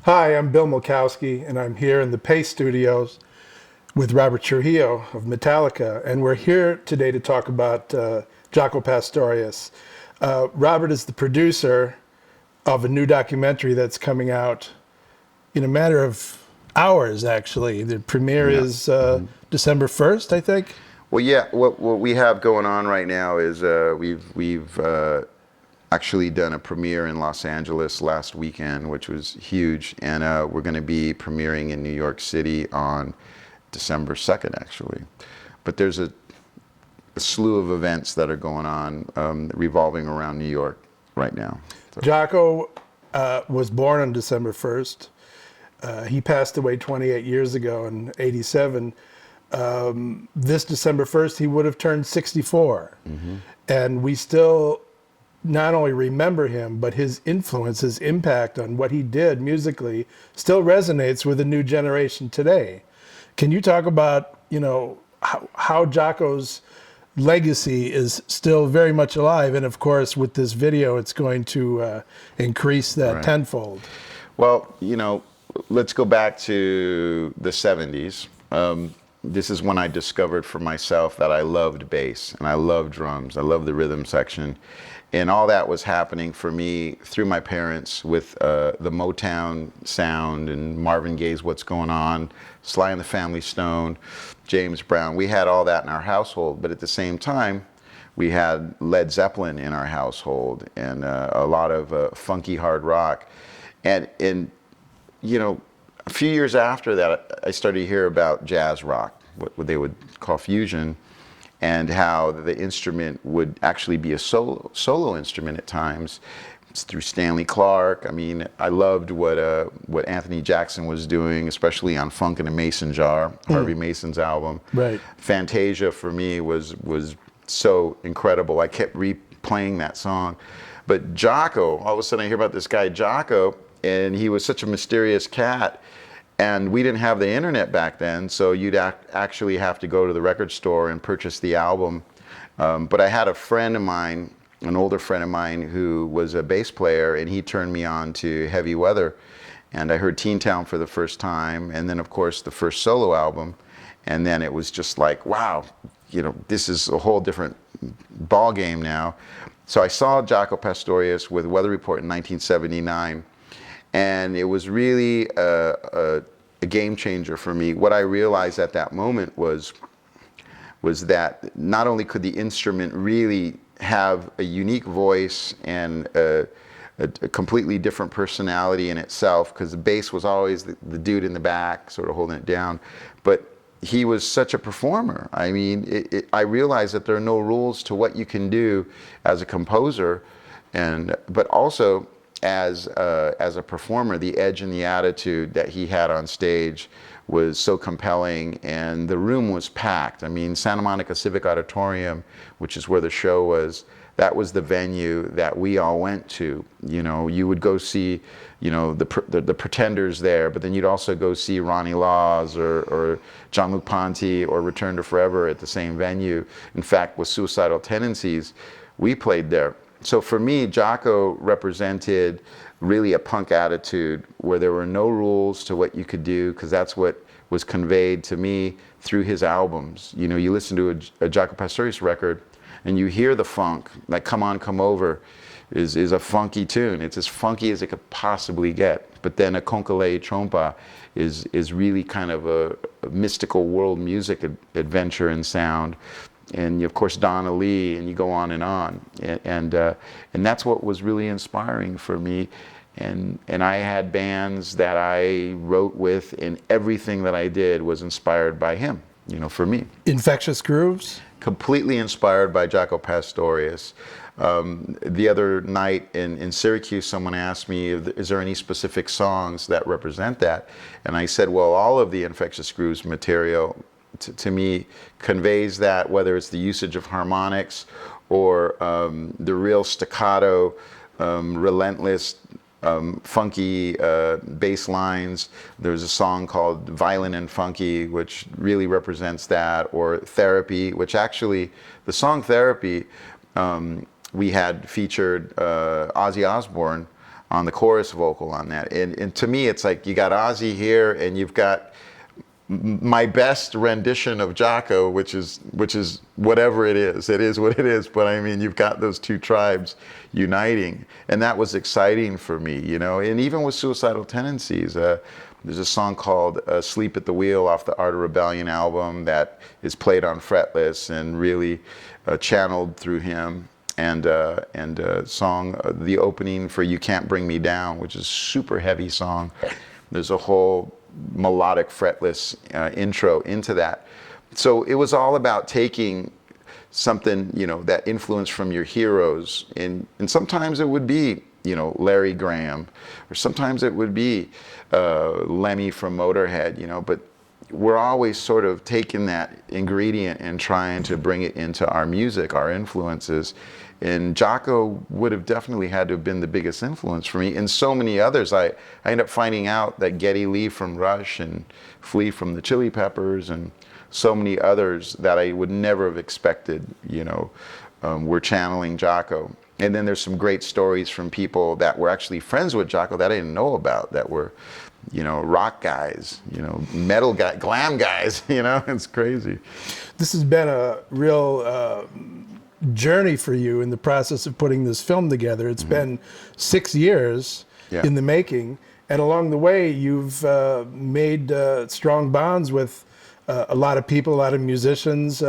Hi, I'm Bill Mulkowski, and I'm here in the Pace Studios with Robert Trujillo of Metallica, and we're here today to talk about Jaco Pastorius. Robert is the producer of a new documentary that's coming out in a matter of hours, actually. The premiere Yeah. is hmm December 1st, I think. Well, yeah. What we have going on right now is we've actually done a premiere in Los Angeles last weekend, which was huge, and we're going to be premiering in New York City on December 2nd, actually. But there's a slew of events that are going on revolving around New York right now. So, Jaco was born on December 1st. He passed away 28 years ago in 87. This December 1st, he would have turned 64. hmm And we still not only remember him, but his influence, his impact on what he did musically still resonates with the new generation today. Can you talk about, how Jaco's legacy is still very much alive? And of course, with this video, it's going to increase that right. tenfold. Well, let's go back to the 70s. This is when I discovered for myself that I loved bass and I loved drums. I loved the rhythm section. And all that was happening for me through my parents with the Motown sound and Marvin Gaye's What's Going On, Sly and the Family Stone, James Brown. We had all that in our household, but at the same time, we had Led Zeppelin in our household and a lot of funky hard rock. And a few years after that, I started to hear about jazz rock, what they would call fusion, and how the instrument would actually be a solo instrument at times. It's through Stanley Clarke. I mean, I loved what Anthony Jackson was doing, especially on Funk in a Mason Jar, Harvey Mason's album. Right. Fantasia for me was so incredible. I kept replaying that song. But Jaco, all of a sudden I hear about this guy Jaco, and he was such a mysterious cat. And we didn't have the internet back then, so you'd actually have to go to the record store and purchase the album. But I had a friend of mine, an older friend of mine, who was a bass player, and he turned me on to Heavy Weather. And I heard Teen Town for the first time, and then, of course, the first solo album. And then it was just like, wow, this is a whole different ball game now. So I saw Jaco Pastorius with Weather Report in 1979. And it was really a game changer for me. What I realized at that moment was that not only could the instrument really have a unique voice and a completely different personality in itself, because the bass was always the dude in the back sort of holding it down, but he was such a performer. I mean, I realized that there are no rules to what you can do as a composer, but also as a performer, the edge and the attitude that he had on stage was so compelling, and the room was packed. I mean, Santa Monica Civic Auditorium, which is where the show was, that was the venue that we all went to. You would go see, the Pretenders there, but then you'd also go see Ronnie Laws or Jean-Luc Ponty or Return to Forever at the same venue. In fact, with Suicidal Tendencies, we played there. So for me, Jaco represented really a punk attitude where there were no rules to what you could do, because that's what was conveyed to me through his albums. You listen to a Jaco Pastorius record and you hear the funk, like Come On, Come Over is a funky tune. It's as funky as it could possibly get. But then a Konkole Trompa is really kind of a mystical world music adventure and sound. And of course Donna Lee, and you go on, and that's what was really inspiring for me. And I had bands that I wrote with, and everything that I did was inspired by him. For me, Infectious Grooves? completely inspired by Jaco Pastorius. The other night in Syracuse, someone asked me, is there any specific songs that represent that? And I said, well, all of the Infectious Grooves material to me conveys that, whether it's the usage of harmonics or the real staccato, relentless, funky bass lines. There's a song called Violent and Funky, which really represents that, or Therapy, which actually, the song Therapy, we had featured Ozzy Osbourne on the chorus vocal on that. And to me, it's like you got Ozzy here, and you've got my best rendition of Jaco, which is whatever it is. It is what it is. But I mean, you've got those two tribes uniting, and that was exciting for me, you know. And even with Suicidal Tendencies, there's a song called "Sleep at the Wheel" off the Art of Rebellion album that is played on fretless and really channeled through him. And song, the opening for "You Can't Bring Me Down," which is a super heavy song. There's a whole melodic fretless intro into that. So it was all about taking something, you know, that influence from your heroes, and sometimes it would be, you know, Larry Graham, or sometimes it would be Lemmy from Motorhead, you know, but we're always sort of taking that ingredient and trying to bring it into our music, our influences. And Jaco would have definitely had to have been the biggest influence for me. And so many others. I ended up finding out that Geddy Lee from Rush and Flea from the Chili Peppers and so many others that I would never have expected, you know, were channeling Jaco. And then there's some great stories from people that were actually friends with Jaco that I didn't know about, that were, you know, rock guys, you know, metal guy, glam guys, you know. It's crazy. This has been a real journey for you in the process of putting this film together. It's been 6 years in the making, and along the way you've made strong bonds with a lot of people, a lot of musicians,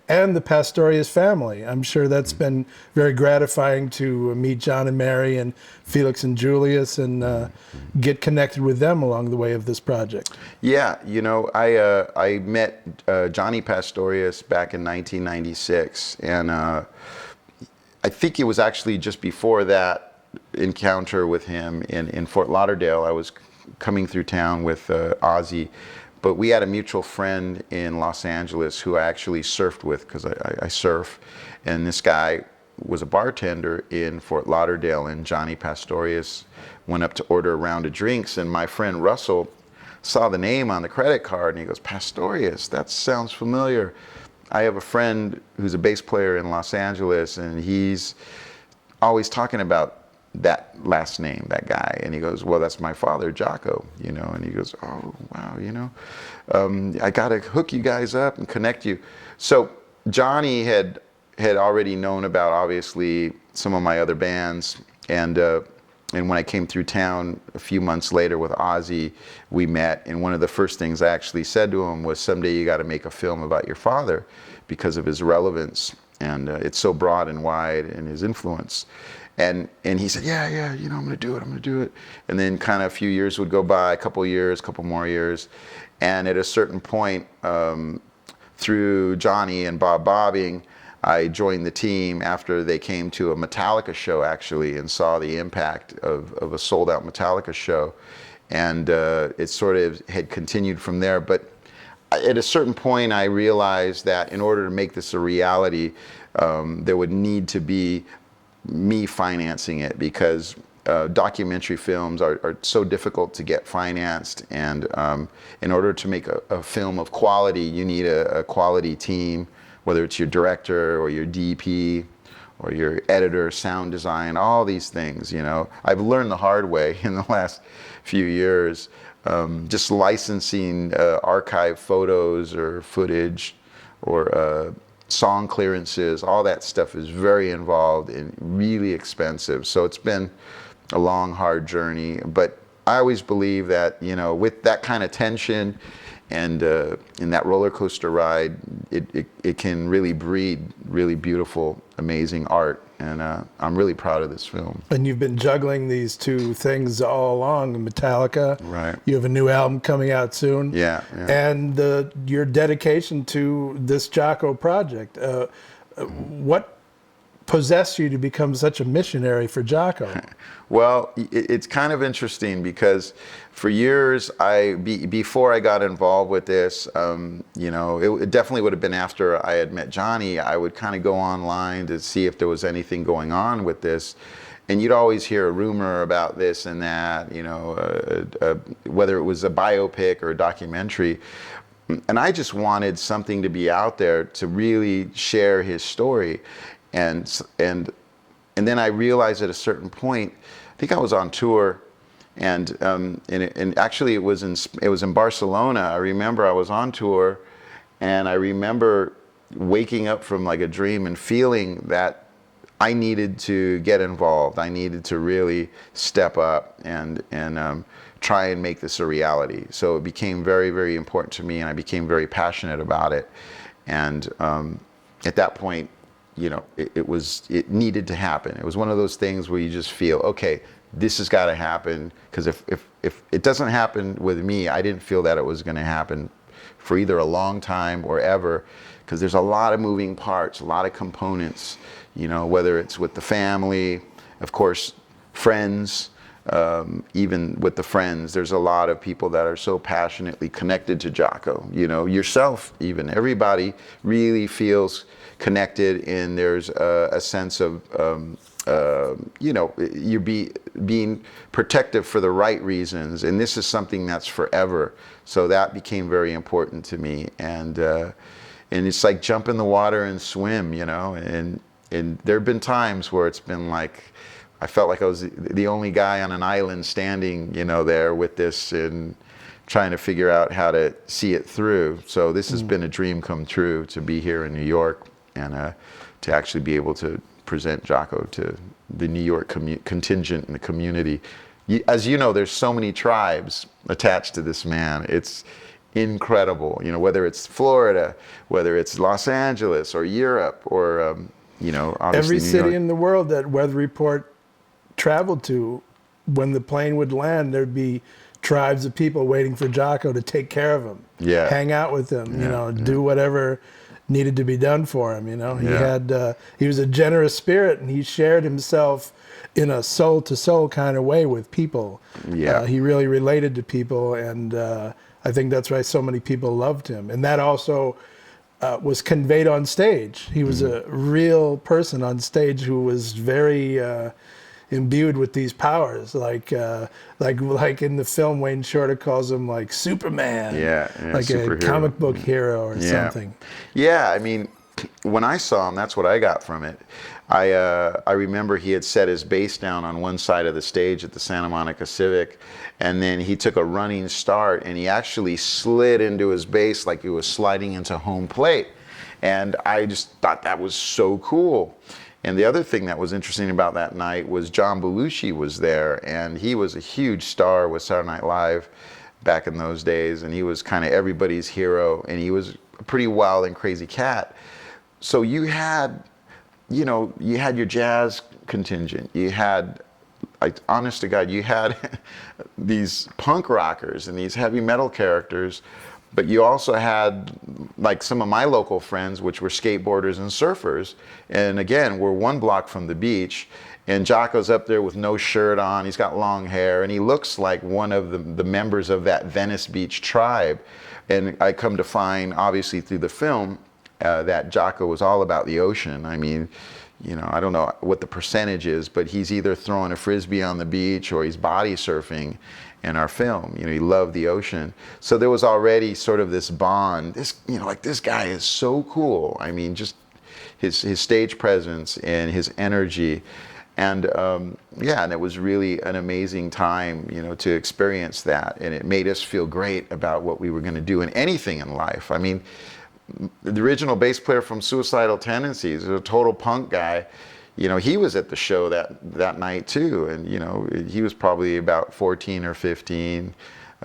and the Pastorius family. I'm sure that's been very gratifying to meet John and Mary and Felix and Julius and get connected with them along the way of this project. Yeah, you know, I met Johnny Pastorius back in 1996, and I think it was actually just before that encounter with him in Fort Lauderdale. I was coming through town with Ozzy, but we had a mutual friend in Los Angeles who I actually surfed with, because I surf, and this guy was a bartender in Fort Lauderdale, and Johnny Pastorius went up to order a round of drinks, and my friend Russell saw the name on the credit card, and he goes, "Pastorius, that sounds familiar. I have a friend who's a bass player in Los Angeles, and he's always talking about that last name, that guy." And he goes, "Well, that's my father, Jaco, you know." And he goes, "Oh, wow, you know, I got to hook you guys up and connect you." So Johnny had already known about, obviously, some of my other bands, and when I came through town a few months later with Ozzy, we met, and one of the first things I actually said to him was, "Someday you got to make a film about your father because of his relevance, and it's so broad and wide in his influence." And he said, yeah, you know, I'm gonna do it. And then kind of a few years would go by, a couple more years, and at a certain point, through Johnny and Bob Bobbing, I joined the team after they came to a Metallica show, actually, and saw the impact of a sold-out Metallica show. And it sort of had continued from there. But at a certain point, I realized that in order to make this a reality, there would need to be me financing it, because documentary films are so difficult to get financed, and in order to make a film of quality, you need a quality team, whether it's your director or your DP or your editor, sound design, all these things, you know. I've learned the hard way in the last few years, just licensing archive photos or footage or song clearances, all that stuff is very involved and really expensive. So it's been a long, hard journey. But I always believe that, you know, with that kind of tension and in that roller coaster ride, it can really breed really beautiful, amazing art. And I'm really proud of this film. And you've been juggling these two things all along, Metallica. Right. You have a new album coming out soon. Yeah. And your dedication to this Jaco project. What possessed you to become such a missionary for Jaco? Well, it's kind of interesting, because for years, before I got involved with this, you know, it definitely would have been after I had met Johnny. I would kind of go online to see if there was anything going on with this. And you'd always hear a rumor about this and that, you know, whether it was a biopic or a documentary. And I just wanted something to be out there to really share his story. And then I realized at a certain point, think I was on tour, and actually it was in Barcelona. I remember I was on tour, and I remember waking up from like a dream and feeling that I needed to get involved. I needed to really step up and try and make this a reality. So it became very, very important to me, and I became very passionate about it. And at that point, you know, it needed to happen. It was one of those things where you just feel, okay, this has got to happen, because if it doesn't happen with me, I didn't feel that it was going to happen for either a long time or ever, because there's a lot of moving parts, a lot of components, you know, whether it's with the family, of course, friends, even with the friends, there's a lot of people that are so passionately connected to Jaco, you know, yourself, even everybody really feels connected, and there's a sense of, you know, you're being protective for the right reasons, and this is something that's forever. So that became very important to me, and it's like jump in the water and swim, you know, and there have been times where it's been like, I felt like I was the only guy on an island standing, you know, there with this and trying to figure out how to see it through. So this has been a dream come true, to be here in New York and to actually be able to present Jaco to the New York contingent and the community. As you know, there's so many tribes attached to this man. It's incredible, you know, whether it's Florida, whether it's Los Angeles or Europe or, you know, obviously every New city York. in the world that Weather Report traveled to, when the plane would land, there'd be tribes of people waiting for Jaco to take care of him, Yeah. hang out with him, you know, do whatever needed to be done for him. You know, he was a generous spirit, and he shared himself in a soul to soul kind of way with people. Yeah. He really related to people, and I think that's why so many people loved him. And that also was conveyed on stage. He was a real person on stage who was very imbued with these powers, like in the film, Wayne Shorter calls him like Superman, like superhero. a comic book hero or something. Yeah, I mean, when I saw him, that's what I got from it. I remember he had set his bass down on one side of the stage at the Santa Monica Civic, and then he took a running start, and he actually slid into his bass like he was sliding into home plate. And I just thought that was so cool. And the other thing that was interesting about that night was John Belushi was there, and he was a huge star with Saturday Night Live back in those days, and he was kind of everybody's hero, and he was a pretty wild and crazy cat. So you had, you know, you had your jazz contingent, you had, like, honest to God, you had these punk rockers and these heavy metal characters, but you also had like some of my local friends, which were skateboarders and surfers. And again, we're one block from the beach, and Jaco's up there with no shirt on. He's got long hair, and he looks like one of the members of that Venice Beach tribe. And I come to find, obviously through the film, that Jaco was all about the ocean. I mean, you know, I don't know what the percentage is, but he's either throwing a frisbee on the beach or he's body surfing in our film. You know, he loved the ocean. So there was already sort of this bond. This, you know, like, this guy is so cool. I mean, just his stage presence and his energy. And yeah, and it was really an amazing time, you know, to experience that. And it made us feel great about what we were going to do in anything in life. I mean, the original bass player from Suicidal Tendencies, a total punk guy, you know, he was at the show that night too. And, you know, he was probably about 14 or 15,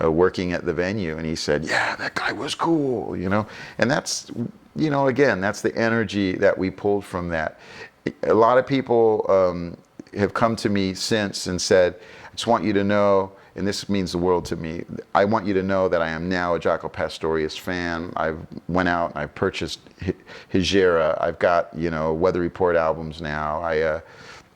working at the venue. And he said, yeah, that guy was cool, you know. And that's, you know, again, that's the energy that we pulled from that. A lot of people have come to me since and said, I just want you to know, and this means the world to me, I want you to know that I am now a Jaco Pastorius fan. I've went out and I've purchased Hijera. I've got, you know, Weather Report albums now.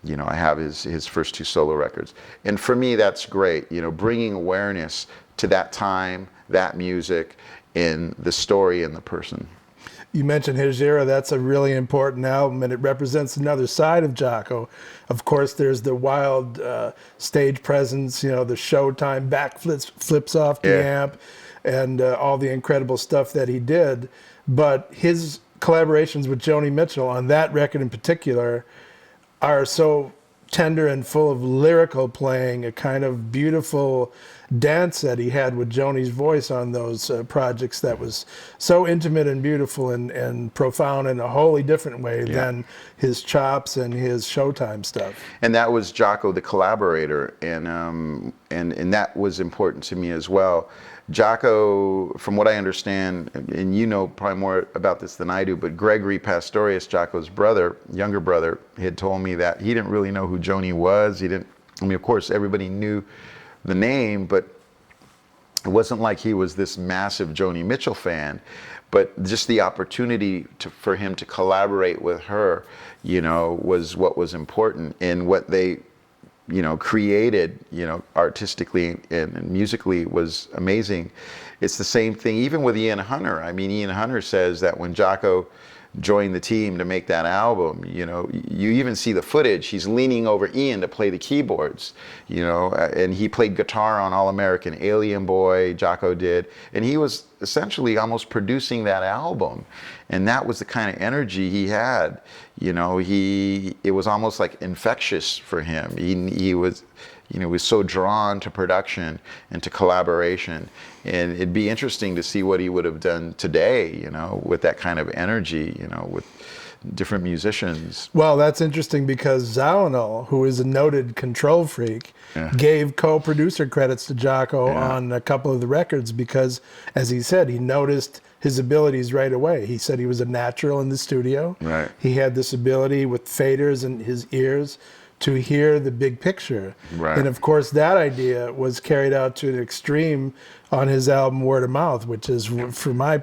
You know, I have his first 2 solo records. And for me, that's great, you know, bringing awareness to that time, that music, in the story and the person. You mentioned Hijera. That's a really important album, and it represents another side of Jaco. Of course, there's the wild stage presence, you know, the Showtime flips off the amp, and all the incredible stuff that he did. But his collaborations with Joni Mitchell on that record in particular are so tender and full of lyrical playing, a kind of beautiful dance that he had with Joni's voice on those projects that was so intimate and beautiful and profound in a wholly different way than his chops and his Showtime stuff. And that was Jaco, the collaborator, and that was important to me as well. Jaco, from what I understand, and you know probably more about this than I do, but Gregory Pastorius, Jaco's brother, younger brother, had told me that he didn't really know who Joni was. He didn't. I mean, of course, everybody knew the name, but it wasn't like he was this massive Joni Mitchell fan. But just the opportunity for him to collaborate with her, you know, was what was important. And what they, you know, created, you know, artistically and musically was amazing. It's the same thing even with Ian Hunter. I mean, Ian Hunter says that when Jaco joined the team to make that album, you know, you even see the footage. He's leaning over Ian to play the keyboards, you know, and he played guitar on All American Alien Boy, Jaco did, and he was essentially almost producing that album. And that was the kind of energy he had. You know, it was almost like infectious for him. He was, you know, was so drawn to production and to collaboration. And it'd be interesting to see what he would have done today, you know, with that kind of energy, you know, with different musicians. Well, that's interesting because Zawinul, who is a noted control freak, gave co-producer credits to Jaco on a couple of the records because, as he said, he noticed his abilities right away. He said he was a natural in the studio. Right. He had this ability with faders in his ears to hear the big picture. Right. And of course, that idea was carried out to an extreme on his album Word of Mouth, which is, from my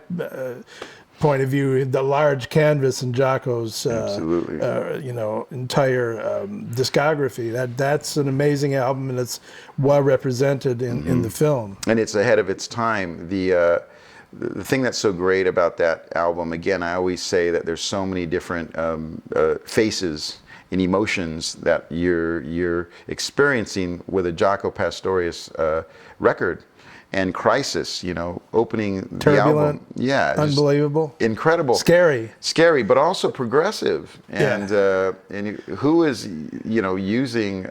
point of view, the large canvas in Jaco's you know, entire discography. That's an amazing album, and it's well represented in the film. And it's ahead of its time. The thing that's so great about that album, again, I always say that there's so many different faces and emotions that you're experiencing with a Jaco Pastorius record. And Crisis, you know, opening the album. Yeah. Unbelievable. Incredible. Scary, but also progressive. And and who is, you know, using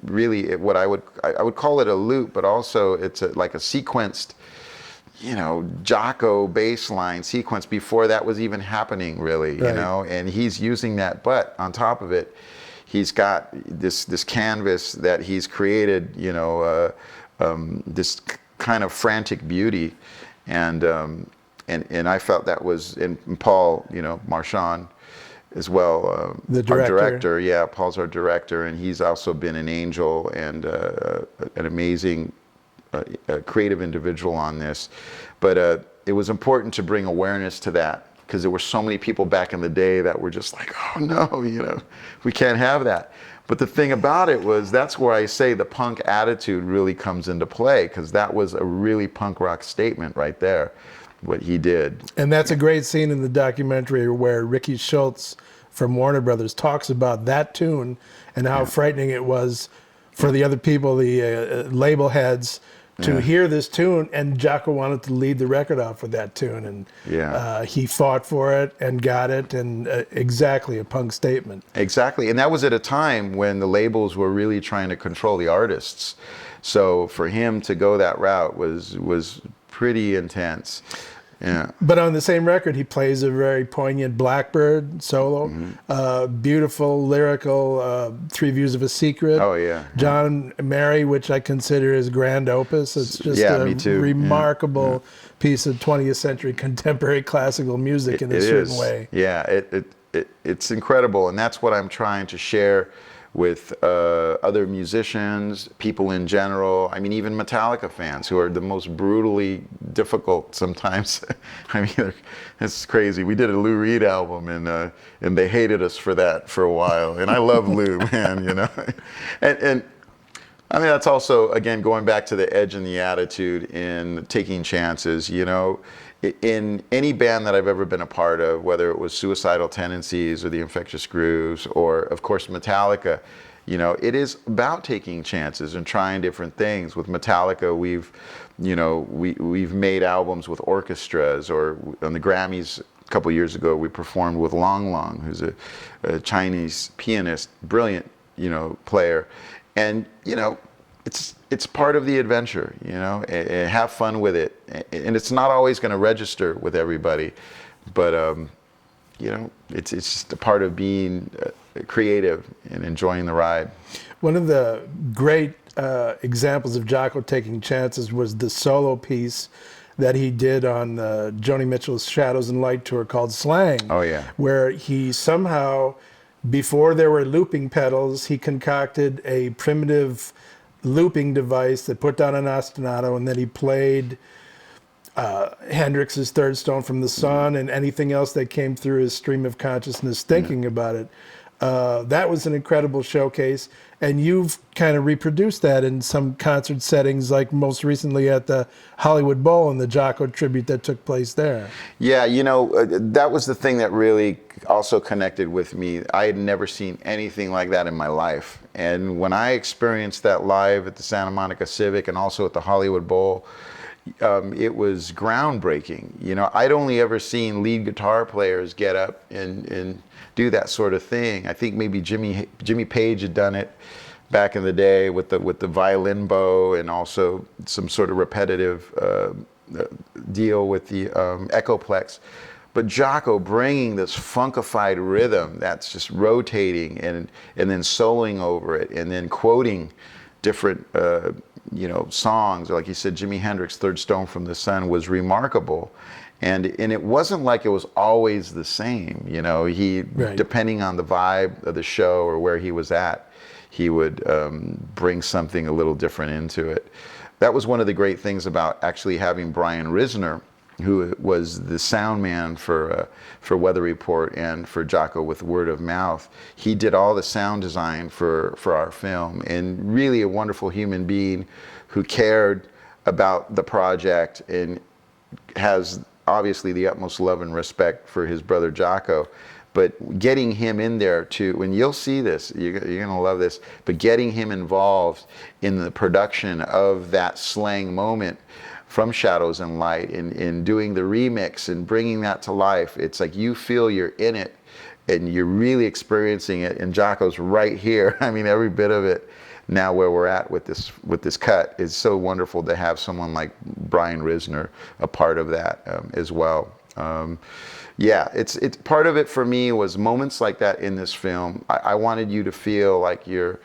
really what I would call it a loop, but also it's like a sequenced, you know, Jaco bass line sequence before that was even happening, really, you know, and he's using that, but on top of it, he's got this canvas that he's created, you know, this kind of frantic beauty, and I felt that was in Paul, you know, Marchand as well, the director. Our director. Yeah, Paul's our director, and he's also been an angel and an amazing creative individual on this. But it was important to bring awareness to that because there were so many people back in the day that were just like, oh no, you know, we can't have that. But the thing about it was, that's where I say the punk attitude really comes into play, because that was a really punk rock statement right there, what he did. And that's a great scene in the documentary where Ricky Schultz from Warner Brothers talks about that tune and how frightening it was for the other people, the label heads, to hear this tune, and Jaco wanted to lead the record off with that tune, and he fought for it and got it, and exactly a punk statement. Exactly, and that was at a time when the labels were really trying to control the artists. So for him to go that route was pretty intense. Yeah. But on the same record, he plays a very poignant Blackbird solo, beautiful, lyrical, Three Views of a Secret. Oh, yeah. John Mary, which I consider his grand opus. It's just a remarkable piece of 20th century contemporary classical music in a certain way. Yeah, it's incredible, and that's what I'm trying to share with other musicians, people in general. I mean, even Metallica fans, who are the most brutally difficult sometimes. I mean, it's crazy. We did a Lou Reed album, and they hated us for that for a while. And I love Lou, man, you know. And I mean, that's also, again, going back to the edge and the attitude in taking chances, you know. In any band that I've ever been a part of, whether it was Suicidal Tendencies or the Infectious Grooves, or of course Metallica, you know, it is about taking chances and trying different things. With Metallica, we've made albums with orchestras, or on the Grammys a couple years ago, we performed with Long Long, who's a Chinese pianist, brilliant player, and it's part of the adventure, and have fun with it, and it's not always going to register with everybody, but it's just a part of being creative and enjoying the ride. One of the great examples of Jaco taking chances was the solo piece that he did on Joni Mitchell's Shadows and Light tour called Slang. Oh, yeah. Where he somehow, before there were looping pedals, he concocted a primitive looping device that put down an ostinato, and then he played Hendrix's Third Stone from the Sun and anything else that came through his stream of consciousness thinking about it. That was an incredible showcase, and you've kind of reproduced that in some concert settings, like most recently at the Hollywood Bowl and the Jaco tribute that took place there. Yeah, that was the thing that really also connected with me. I had never seen anything like that in my life, and when I experienced that live at the Santa Monica Civic and also at the Hollywood Bowl, it was groundbreaking. I'd only ever seen lead guitar players get up and do that sort of thing. I think maybe Jimmy Page had done it back in the day with the violin bow, and also some sort of repetitive deal with the Echoplex. But Jaco bringing this funkified rhythm that's just rotating and then soloing over it, and then quoting different songs. Like you said, Jimi Hendrix, Third Stone from the Sun was remarkable. And it wasn't like it was always the same. He, right, depending on the vibe of the show or where he was at, he would bring something a little different into it. That was one of the great things about actually having Brian Risner, who was the sound man for Weather Report and for Jaco with Word of Mouth. He did all the sound design for our film, and really a wonderful human being who cared about the project and has obviously the utmost love and respect for his brother Jaco. But getting him in there too, and you'll see this, you're going to love this, but getting him involved in the production of that Slang moment from Shadows and Light, and doing the remix and bringing that to life. It's like you feel you're in it and you're really experiencing it, and Jaco's right here. I mean, every bit of it. Now where we're at with this cut is so wonderful to have someone like Brian Risner a part of that as well. Yeah, it's part of it for me was moments like that in this film. I wanted you to feel like you're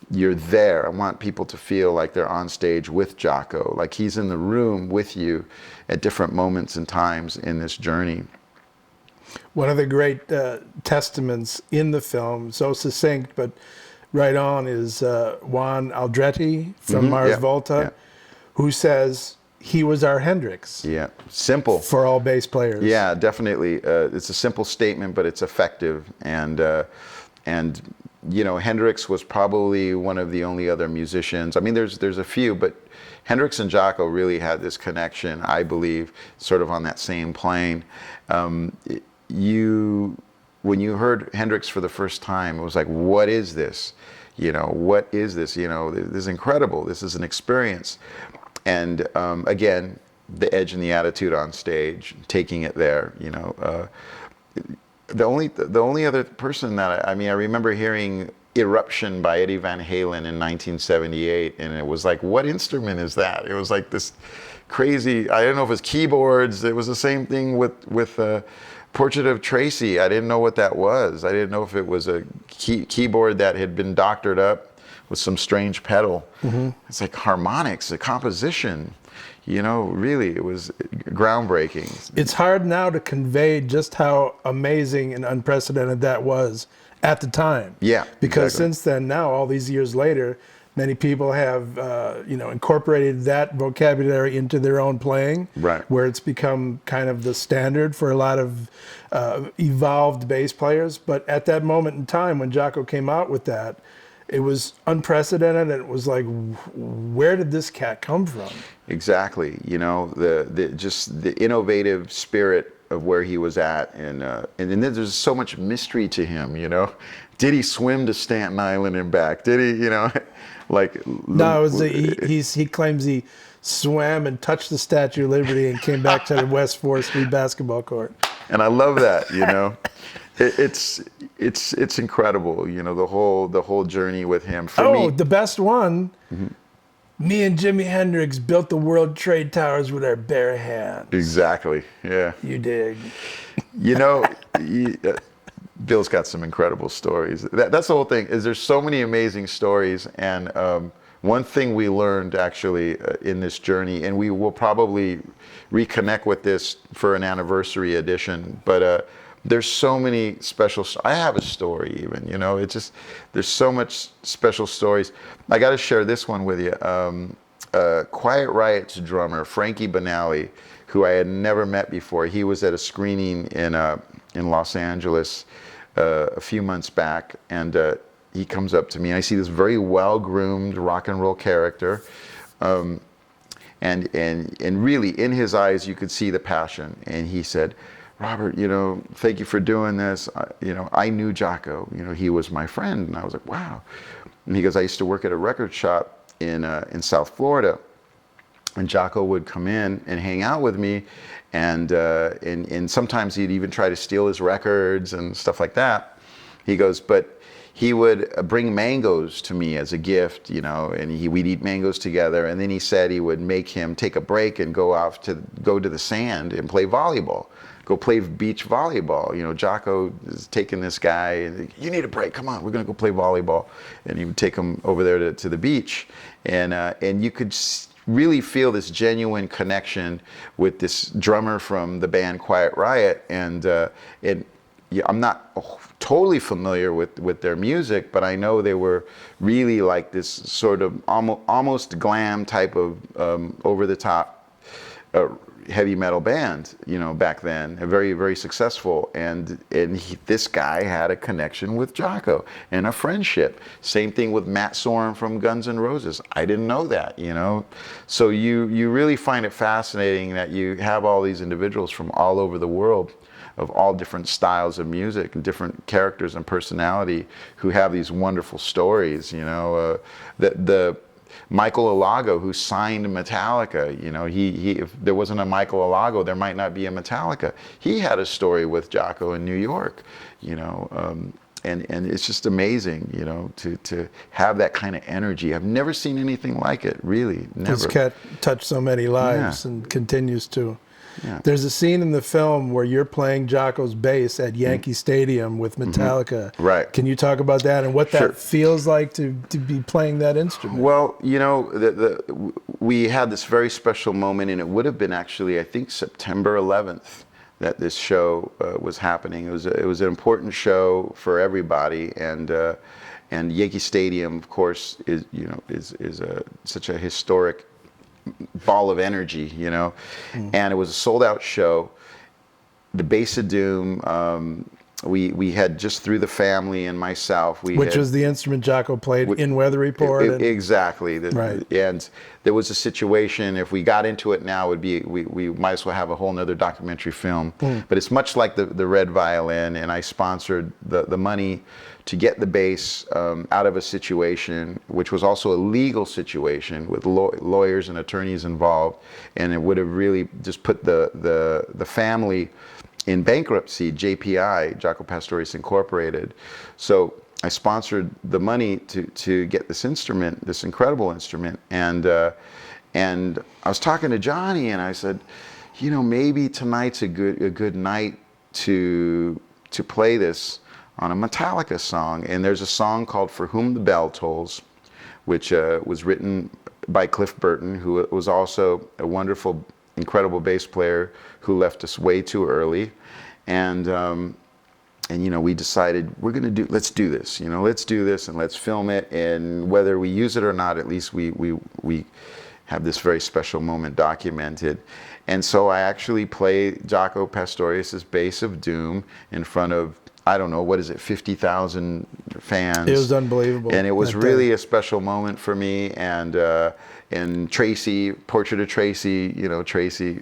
there. I want people to feel like they're on stage with Jaco, like he's in the room with you at different moments and times in this journey. One of the great testaments in the film, so succinct but right on, is Juan Aldrete from Mars Volta, who says he was our Hendrix. Yeah, simple. For all bass players. Yeah, definitely. It's a simple statement, but it's effective. And Hendrix was probably one of the only other musicians. I mean, there's a few, but Hendrix and Jaco really had this connection, I believe, sort of on that same plane. When you heard Hendrix for the first time, it was like, what is this? What is this? This is incredible. This is an experience. And again, the edge and the attitude on stage, taking it there. The only other person that I remember hearing Eruption by Eddie Van Halen in 1978, and it was like, what instrument is that? It was like this crazy. I don't know if it was keyboards. It was the same thing with Portrait of Tracy. I didn't know what that was. I didn't know if it was a keyboard that had been doctored up with some strange pedal. Mm-hmm. It's like harmonics, the composition. Really, it was groundbreaking. It's hard now to convey just how amazing and unprecedented that was at the time. Yeah, because exactly. Since then, now all these years later, many people have incorporated that vocabulary into their own playing, right, where it's become kind of the standard for a lot of evolved bass players. But at that moment in time when Jaco came out with that, it was unprecedented, and it was like, where did this cat come from? Exactly. The innovative spirit of where he was at, and then there's so much mystery to him. Did he swim to Staten Island and back? Did he? No, he claims he swam and touched the Statue of Liberty and came back to the West 4th Street basketball court. And I love that. It's incredible, you know, the whole journey with him. For Oh, me, the best one. Me and Jimi Hendrix built the World Trade Towers with our bare hands. exactly, yeah. You dig. You know, Bill's got some incredible stories. That's the whole thing. Is there's so many amazing stories, and one thing we learned actually in this journey, and we will probably reconnect with this for an anniversary edition, but there's so many special. I have a story even. You know, it's just there's so much special stories. I got to share this one with you. Quiet Riot's drummer Frankie Banali, who I had never met before. He was at a screening in Los Angeles a few months back, and he comes up to me, and I see this very well-groomed rock and roll character, and really in his eyes you could see the passion. And he said, "Robert, you know, thank you for doing this. You know, I knew Jaco. You know, he was my friend." And I was like, "Wow." And he goes, "I used to work at a record shop in South Florida, and Jaco would come in and hang out with me, and sometimes he'd even try to steal his records and stuff like that." He goes, "But he would bring mangoes to me as a gift, you know, and we'd eat mangoes together. And then he said he would make him take a break and go to the sand and play volleyball, go play beach volleyball. You know, Jaco is taking this guy, and you need a break. Come on, we're gonna go play volleyball." And he would take him over there to the beach, and you could really feel this genuine connection with this drummer from the band Quiet Riot, and yeah, I'm not totally familiar with their music, but I know they were really like this sort of almost glam type of over-the-top heavy metal band, you know, back then, very, very successful. And this guy had a connection with Jaco and a friendship. Same thing with Matt Sorum from Guns N' Roses. I didn't know that, you know. So you really find it fascinating that you have all these individuals from all over the world, of all different styles of music and different characters and personality, who have these wonderful stories. You know, the Michael Alago, who signed Metallica, you know, if there wasn't a Michael Alago, there might not be a Metallica. He had a story with Jaco in New York, you know, and it's just amazing, you know, to have that kind of energy. I've never seen anything like it, really, never. This cat touched so many lives and continues to. Yeah. There's a scene in the film where you're playing Jaco's bass at Yankee Stadium with Metallica. Right. Can you talk about that and what that feels like to be playing that instrument? Well, you know, we had this very special moment, and it would have been actually, I think, September 11th that this show was happening. It was an important show for everybody, and Yankee Stadium, of course, is such a historic ball of energy, you know, and it was a sold-out show. The Bass of Doom, we had just through the family and myself, which was the instrument Jaco played in Weather Report. Exactly, right. And there was a situation. If we got into it now, would be we might as well have a whole nother documentary film. But it's much like the Red Violin, and I sponsored the money to get the bass out of a situation which was also a legal situation with lawyers and attorneys involved, and it would have really just put the family in bankruptcy, JPI, Jaco Pastorius Incorporated. So I sponsored the money to get this instrument, this incredible instrument, and I was talking to Johnny, and I said, you know, maybe tonight's a good night to play this on a Metallica song. And there's a song called "For Whom the Bell Tolls," which was written by Cliff Burton, who was also a wonderful, incredible bass player who left us way too early. And you know, we decided let's do this, you know, let's do this and let's film it. And whether we use it or not, at least we have this very special moment documented. And so I actually played Jaco Pastorius's Bass of Doom in front of, I don't know, what is it, 50,000 fans. It was unbelievable. And it was really a special moment for me. And Tracy, Portrait of Tracy, you know, Tracy,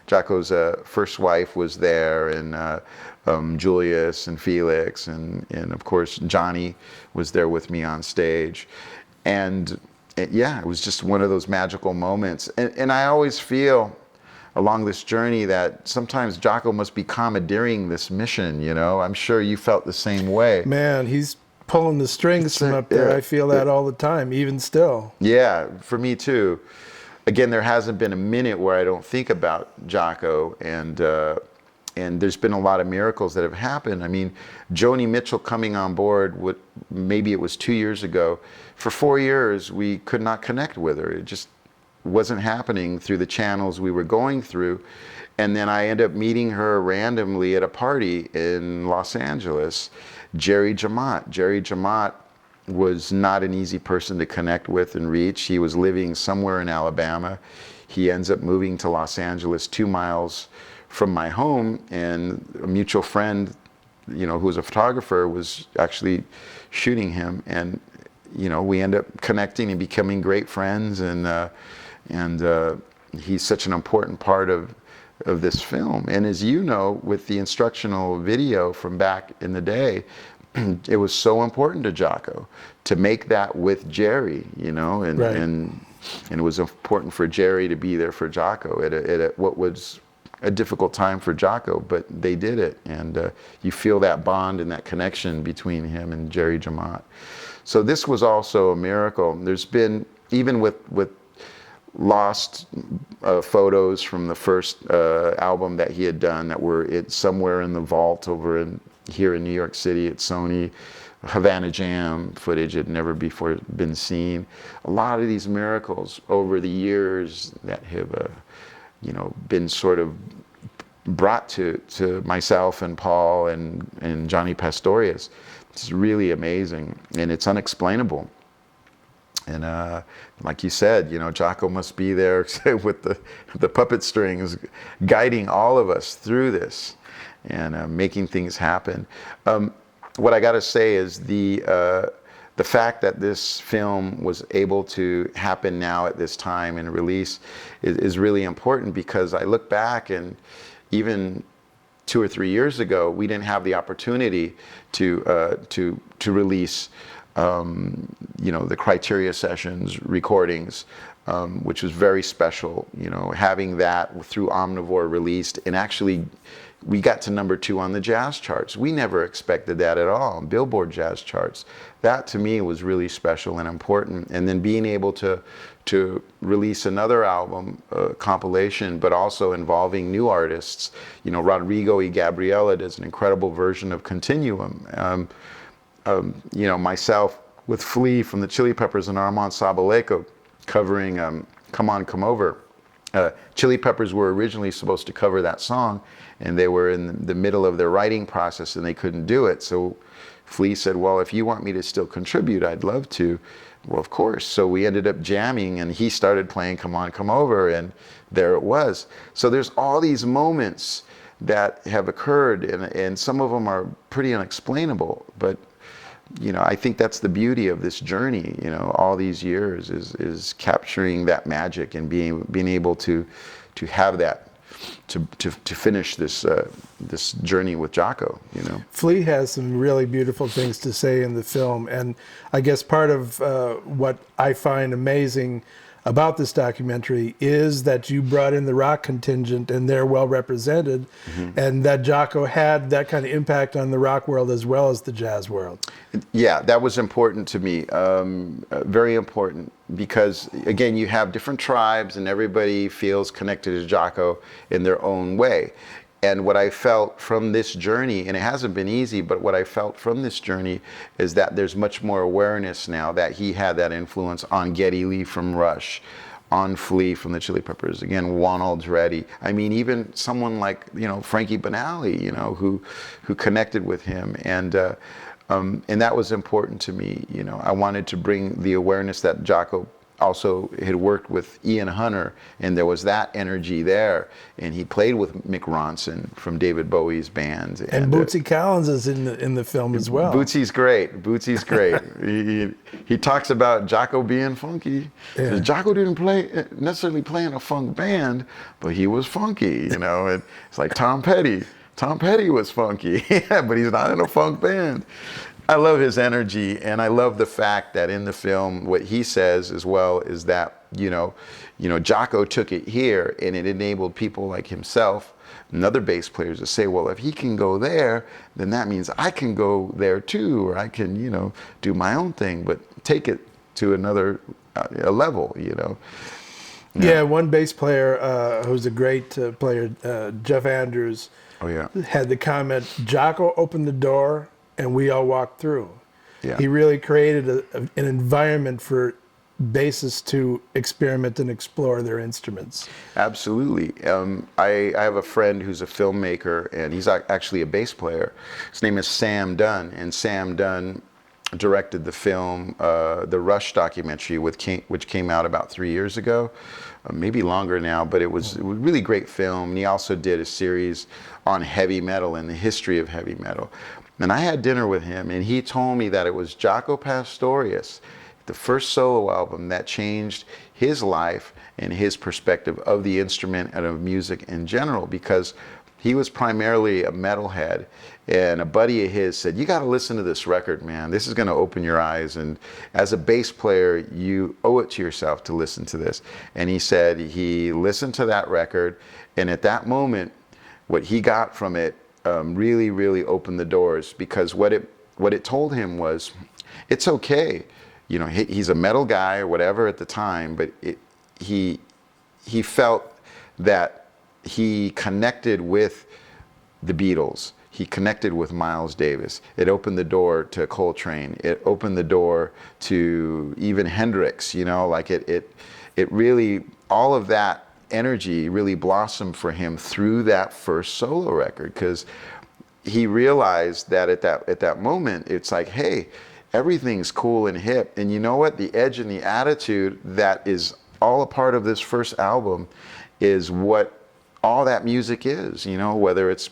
Jaco's first wife was there, and Julius and Felix, and of course Johnny was there with me on stage. And yeah, it was just one of those magical moments. And I always feel along this journey that sometimes Jaco must be commandeering this mission, you know. I'm sure you felt the same way. Man, he's pulling the strings from up there. Yeah, I feel that all the time, even still. yeah, for me too. Again, there hasn't been a minute where I don't think about Jaco, and there's been a lot of miracles that have happened. I mean, Joni Mitchell coming on board, maybe it was 2 years ago. For 4 years, we could not connect with her. It just wasn't happening through the channels we were going through. And then I ended up meeting her randomly at a party in Los Angeles. Jerry Jamot was not an easy person to connect with and reach. He was living somewhere in Alabama. He ends up moving to Los Angeles 2 miles from my home, and a mutual friend, you know, who was a photographer, was actually shooting him. And, you know, we end up connecting and becoming great friends, and he's such an important part of this film. And as you know, with the instructional video from back in the day, it was so important to Jaco to make that with Jerry, you know, and Right. and it was important for Jerry to be there for Jaco at what was a difficult time for Jaco, but they did it, and you feel that bond and that connection between him and Jerry Jamot. So this was also a miracle. There's been, even with lost photos from the first album that he had done that were somewhere in the vault over here in New York City at Sony. Havana Jam footage had never before been seen. A lot of these miracles over the years that have you know, been sort of brought to myself and Paul and Johnny Pastorius. It's really amazing, and it's unexplainable. And like you said, you know, Jaco must be there with the puppet strings, guiding all of us through this and making things happen. What I got to say is the fact that this film was able to happen now at this time and release is really important, because I look back, and even 2 or 3 years ago, we didn't have the opportunity to release you know, the Criteria Sessions recordings, which was very special. You know, having that through Omnivore released, and actually we got to #2 on the jazz charts. We never expected that at all, Billboard jazz charts. That to me was really special and important. And then being able to release another album, compilation, but also involving new artists. You know, Rodrigo y Gabriela does an incredible version of Continuum. You know, myself with Flea from the Chili Peppers and Armand Sabaleco covering Come On, Come Over. Chili Peppers were originally supposed to cover that song, and they were in the middle of their writing process and they couldn't do it. So Flea said, well, if you want me to still contribute, I'd love to. Well, of course. So we ended up jamming, and he started playing Come On, Come Over, and there it was. So there's all these moments that have occurred, and some of them are pretty unexplainable, but you know, I think that's the beauty of this journey, you know, all these years is capturing that magic and being able to have that, to finish this this journey with Jaco, you know. Flea has some really beautiful things to say in the film, and I guess part of what I find amazing about this documentary is that you brought in the rock contingent, and they're well represented, and that Jaco had that kind of impact on the rock world as well as the jazz world. Yeah, that was important to me, very important, because again, you have different tribes and everybody feels connected to Jaco in their own way. And what I felt from this journey, and it hasn't been easy, but what I felt from this journey is that there's much more awareness now that he had that influence on Geddy Lee from Rush, on Flea from the Chili Peppers, again, Juan Aldrete. I mean, even someone like, you know, Frankie Banali, you know, who connected with him. And that was important to me. You know, I wanted to bring the awareness that Jaco also had worked with Ian Hunter, and there was that energy there. And he played with Mick Ronson from David Bowie's band. And Bootsy Collins is in the film as well. Bootsy's great. Bootsy's great. he talks about Jaco being funky. Yeah. Jaco didn't necessarily play in a funk band, but he was funky, you know. And it's like Tom Petty. Tom Petty was funky, but he's not in a funk band. I love his energy, and I love the fact that in the film, what he says as well is that Jaco took it here, and it enabled people like himself and other bass players to say, well, if he can go there, then that means I can go there too, or I can, do my own thing, but take it to another a level, Yeah, one bass player who's a great player, Jeff Andrews, Oh yeah. had the comment, Jaco opened the door and we all walked through. Yeah. He really created an environment for bassists to experiment and explore their instruments. Absolutely. I have a friend who's a filmmaker, and he's actually a bass player. His name is Sam Dunn, and Sam Dunn directed the film, the Rush documentary, which came out about 3 years ago, maybe longer now, but it was a really great film. And he also did a series on heavy metal and the history of heavy metal. And I had dinner with him, and he told me that it was Jaco Pastorius, the first solo album, that changed his life and his perspective of the instrument and of music in general, because he was primarily a metalhead, and a buddy of his said, you got to listen to this record, man. This is going to open your eyes, and as a bass player, you owe it to yourself to listen to this. And he said he listened to that record, and at that moment, what he got from it really, really opened the doors, because what it told him was, it's okay. He's a metal guy or whatever at the time, but he felt that he connected with the Beatles. He connected with Miles Davis. It opened the door to Coltrane. It opened the door to even Hendrix. It really, all of that energy really blossomed for him through that first solo record, because he realized that at that moment, it's like, hey, everything's cool and hip. And you know what? The edge and the attitude that is all a part of this first album is what all that music is, whether it's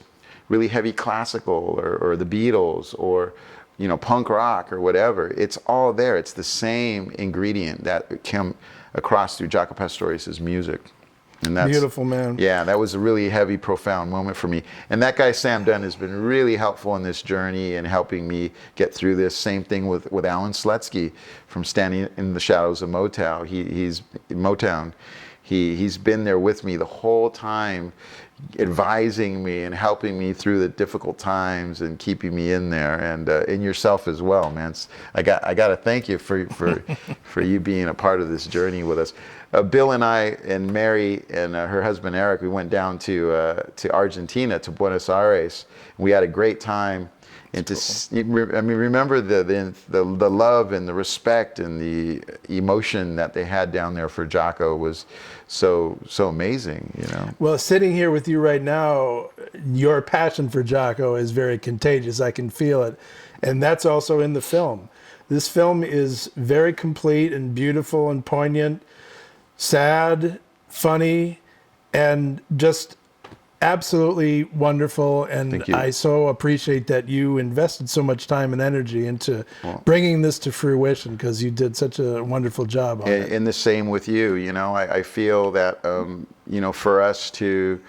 really heavy classical or the Beatles or, punk rock or whatever. It's all there. It's the same ingredient that came across through Jaco Pastorius' music. And that's Beautiful, man. Yeah, that was a really heavy, profound moment for me. And that guy, Sam Dunn, has been really helpful in this journey and helping me get through this. Same thing with Alan Slutsky from Standing in the Shadows of Motown. He's been there with me the whole time, advising me and helping me through the difficult times and keeping me in there, and in yourself as well, man. I got to thank you for you being a part of this journey with us. Bill and I and Mary and her husband Eric, we went down to Argentina, to Buenos Aires. We had a great time. And remember the love and the respect and the emotion that they had down there for Jaco was so amazing, Well, sitting here with you right now, your passion for Jaco is very contagious. I can feel it. And that's also in the film. This film is very complete and beautiful and poignant, sad, funny, and just absolutely wonderful. And I so appreciate that you invested so much time and energy into bringing this to fruition, because you did such a wonderful job on it. And the same with you. I feel that for us to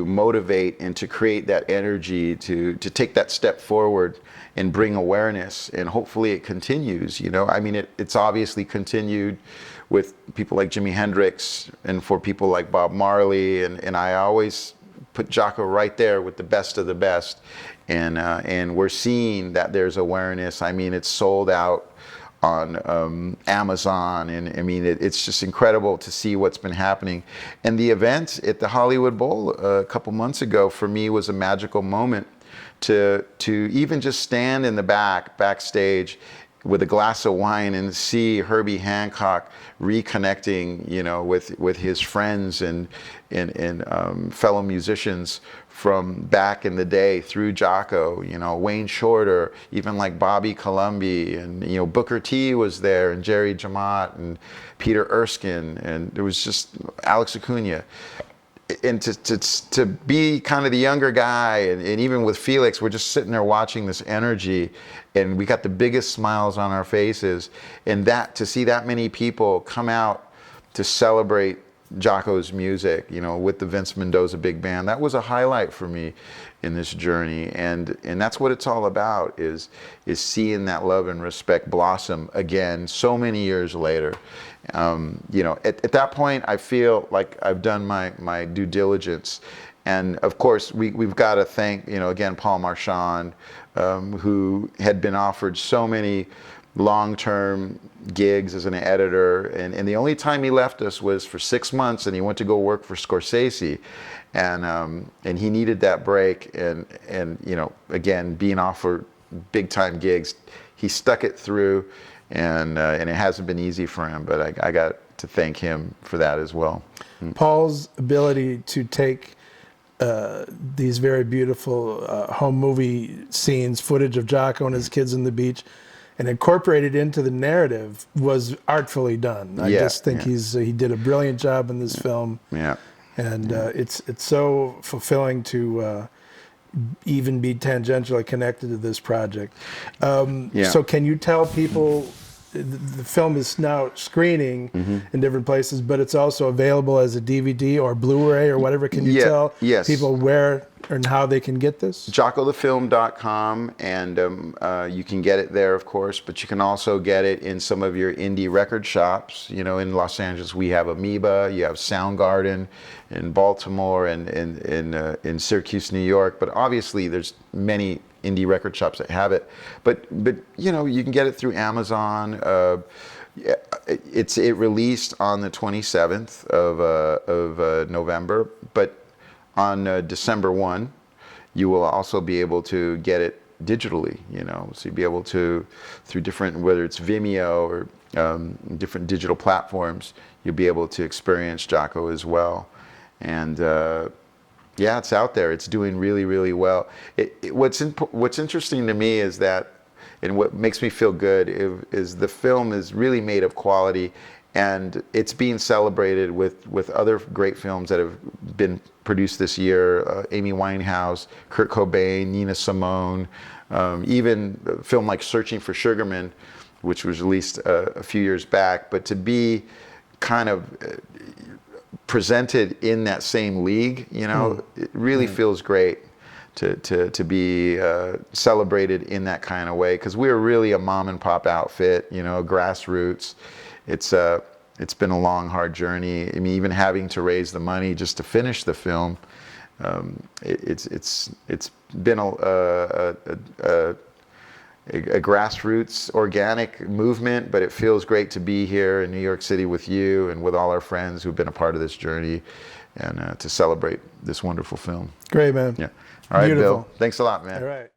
motivate and to create that energy to take that step forward and bring awareness, and hopefully it continues. It's obviously continued with people like Jimi Hendrix and for people like Bob Marley, and I always put Jaco right there with the best of the best, and we're seeing that there's awareness. It's sold out on Amazon, and it's just incredible to see what's been happening. And the event at the Hollywood Bowl a couple months ago for me was a magical moment to even just stand in the backstage with a glass of wine and see Herbie Hancock reconnecting, with his friends and fellow musicians from back in the day through Jaco, Wayne Shorter, even like Bobby Colomby, and Booker T was there, and Jerry Jemmott and Peter Erskine, and there was just Alex Acuna. And to be kind of the younger guy, and even with Felix, we're just sitting there watching this energy, and we got the biggest smiles on our faces, and to see that many people come out to celebrate Jaco's music, you know, with the Vince Mendoza big band. That was a highlight for me in this journey, and that's what it's all about, is seeing that love and respect blossom again so many years later. You know, at that point, I feel like I've done my due diligence. And of course, we've got to thank, you know, again, Paul Marchand, who had been offered so many long-term gigs as an editor, and the only time he left us was for 6 months, and he went to go work for Scorsese, and he needed that break, and you know, again, being offered big-time gigs, he stuck it through, and it hasn't been easy for him, but I got to thank him for that as well. Paul's ability to take these very beautiful home movie scenes, footage of Jaco and his kids on the beach, and incorporate it into the narrative was artfully done. I just think he did a brilliant job in this film. Yeah. And it's so fulfilling to even be tangentially connected to this project. So can you tell people, the film is now screening in different places, but it's also available as a DVD or Blu-ray or whatever. Can you tell people where and how they can get this? JacoTheFilm.com, and you can get it there, of course, but you can also get it in some of your indie record shops. You know, in Los Angeles, we have Amoeba, you have Soundgarden in Baltimore, and in Syracuse, New York, but obviously there's many indie record shops that have it, but you know, you can get it through Amazon. It released on the 27th of November, but on December 1, you will also be able to get it digitally. You know, so you'll be able to, through different, whether it's Vimeo or different digital platforms, you'll be able to experience Jaco as well. And yeah, it's out there. It's doing really, really well. What's interesting to me is that, and what makes me feel good is the film is really made of quality, and it's being celebrated with other great films that have been produced this year. Amy Winehouse, Kurt Cobain, Nina Simone, even a film like Searching for Sugarman, which was released a few years back. But to be kind of presented in that same league, you know, it really feels great to be celebrated in that kind of way, because we're really a mom and pop outfit, you know, grassroots. It's been a long, hard journey. I mean, even having to raise the money just to finish the film, it's been a grassroots, organic movement, but it feels great to be here in New York City with you and with all our friends who've been a part of this journey, and to celebrate this wonderful film. Great, man. Yeah. All right, Beautiful. Bill. Thanks a lot, man. All right.